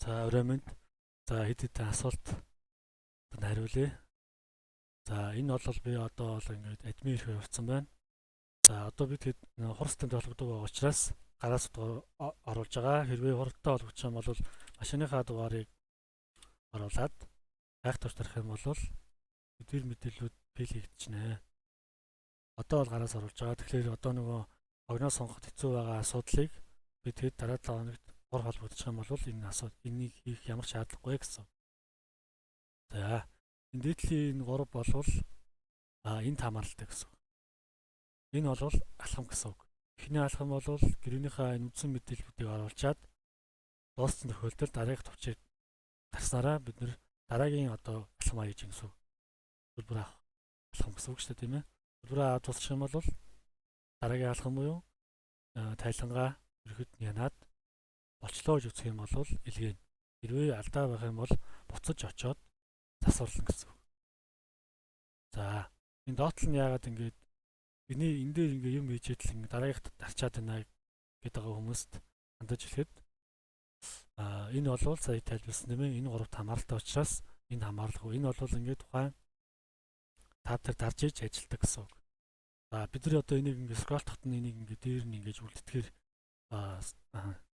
За ороймонд за хэд хэдэн асуулт хариулъя. За энэ бол би одоо бол ингээд админ ирэхээр явцсан байна. За одоо бид хур системд холбогддог байгаа учраас гараас оруулж байгаа. Хэрвээ хурдтай холбогдож байгаа бол машиныхаа дугаарыг оруулаад гайхтарч тарах юм бол эдгээр мэдээллүүд фейл хийгдчихнэ. Одоо бол гараас оруулж байгаа. Тэгэхээр одоо нөгөө огноос сонгоход хэцүү байгаа асуудлыг бид хэд дараа 7 хоногт хур холбогдчих юм бол энэ энийг хийх ямар шаардлагагүй гэсэн. За энэ дээдлийн 3 болвол энд хамааралтай гэсэн. Энэ бол алхам гэсэн үг. Эхний алхам бол гэрээнийхээ энэ үндсэн мэдээллүүдийг оруулчаад дууссан тохиолдолд дараагийнх төвчийг тарснараа бид нэр дараагийн одоо алхам аяж гэсэн. Төлбөр авах алхам гэсэн үг шүү дээ, тийм ээ. Төлбөрөө аваад тусчих юм бол дараагийн алхам буюу тайлангаа ерхэд янаад болчлоо гэж үзэх юм бол илгээн. Хэрвээ алдаа байх юм бол буцаж очоод засварлана гэсэн. За энэ доотлол нь яагаад ингэж биний энэ дээр ингээ юм хийж идэл ингээ дараагийнхад тарчаад байна гэдэг хүмүүст хандаж хэлэхэд энэ бол сая тайлбарсан юм. Энэ гуравт хамааралтай учраас энэ хамаарлаггүй. Энэ бол ингээ тухайн та нар дарж иж ажилдаг гэсэн үг. За бид нар одоо энийг ингээ скролл тогтно энийг ингээ дээр нь ингээ үлдэтгэхэр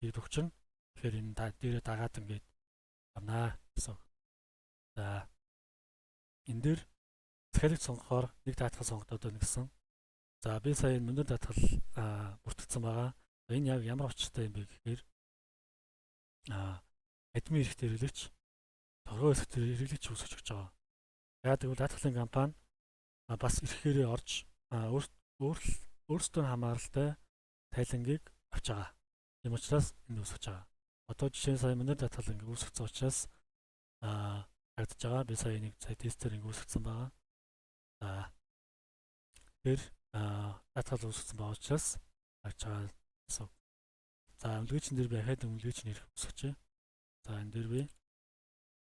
ийм өгчөн. Тэгэхээр энэ дээрээ дагаад ингээ амнаа гэсэн үг. За энэ дээр захиалгыг сонгохоор нэг даатгал сонгогдоод байна гэсэн. За би сая энэ мөндөр даатгал бүртгэсэн байгаа. Энэ яг ямар очтой юм бэ гэхээр админ эрхтэр хэрэглэгч торгоо эрхтэр хэрэглэгч үүсгэж өгч байгаа. Яг тэгвэл даатгалын компани бас эрхээрээ орж өөрсдөө хамааралтай тайлангийг авч байгаа. Тийм учраас энэ үүсгэж байгаа. Одоо жишээ нь сая мөндөр даатгал ингэ үүсгэсэн учраас харагдаж байгаа. Би сая нэг тестээр ингэ үүсгэсэн байгаа. За тэр даатгал үүсгэсэн байгаа учраас харж байгаа гэсэн. За үлгээгчэн дээр би ахаад үлгээгч нэр үүсгэж. За энэ дээр би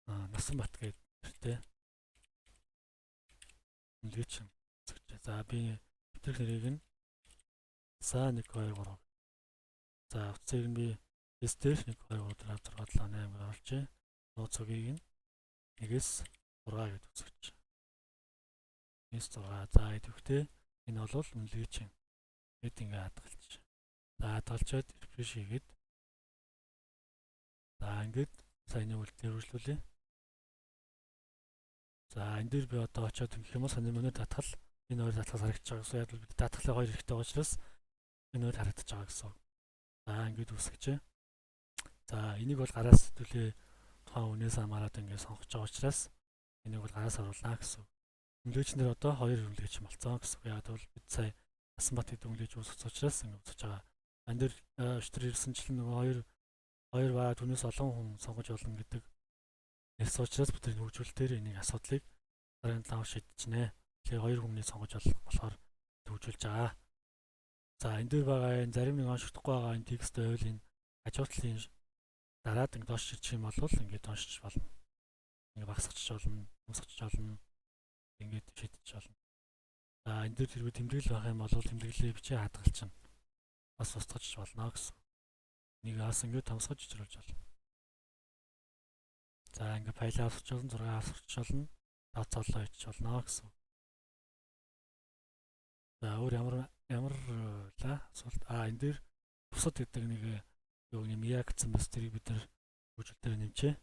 Насанбат гэдэг нэртэй үлгээгч үүсгэж. За би тэр нэрийг нь са 1 2 3. За утсыг нь би тестээр 1 2 3 4 5 6 7 8 оруулж. Нууцыг нь 1-6 гэдээ үзэж. 9-6. За идэвхтэй энэ бол үлгээгч юм. Эд ингээ хадгалж. За хадгалчаад рефреш хийгээд. За ингээд саяны үлдээр үргэлжлүүлээ. За энэ дээр би одоо очиод ингэх юм бол саний мөнөө татгал энэ хоёр татгал харагдаж байгаа гэсэн. Яг л бид татгалын хоёр хэрэгтэй байгаа учраас энэ хоёр харагдаж байгаа гэсэн. За ингээд үсгэжээ. За энийг бол гараас төлөө тухайн үнээс хамаарат ингээд сонгож байгаа учраас энийг бол гараас оруулнаа гэсэн. Үлгээгч нэр одоо 2 үлгээгч болцсон гэсэн. Яг бол бид сая Насанбат гэдэг үлгээгч үүсгэж учраас ингээд үзэж байгаа. Ан дээр өчтөр ирсэнчлэн нөгөө 2 ба түүнээс олон хүн сонгож болно гэдэг ярьсан учраас бид энэ хөгжүүлэлтээр энийг асуудлыг дараагийн 7 шийдчихнэ. Тэгэхээр 2 хүмүүний сонгож болохоор хөгжүүлж байгаа. За энэ дээр байгаа энэ зарим нэг онцлохдохгүй байгаа энэ текст байвал энэ хажуутлын дараад ингэ доош шилжих юм бол ингээд уншиж болно. Ингээ багсгачих болно, өмсгөж болно. Ингээд шийдэж болно. За энэ дээр хэрвээ тэмдэглэл байх юм бол тэмдэглэлээ бичээ хадгалчихна. Бас устгаж болно гэсэн. Нэг аас ингээд томсгож ижруулж болно. За ингээд файл авсч болно, зураг авсч болно, тооцоолоо хийчих болно гэсэн. За өөр ямар асуулт энэ дээр бусад гэдэг нэг юу юм яг гэсэн мэс тэрийг бид нар хөгжүүлэлтээр нэмчээ.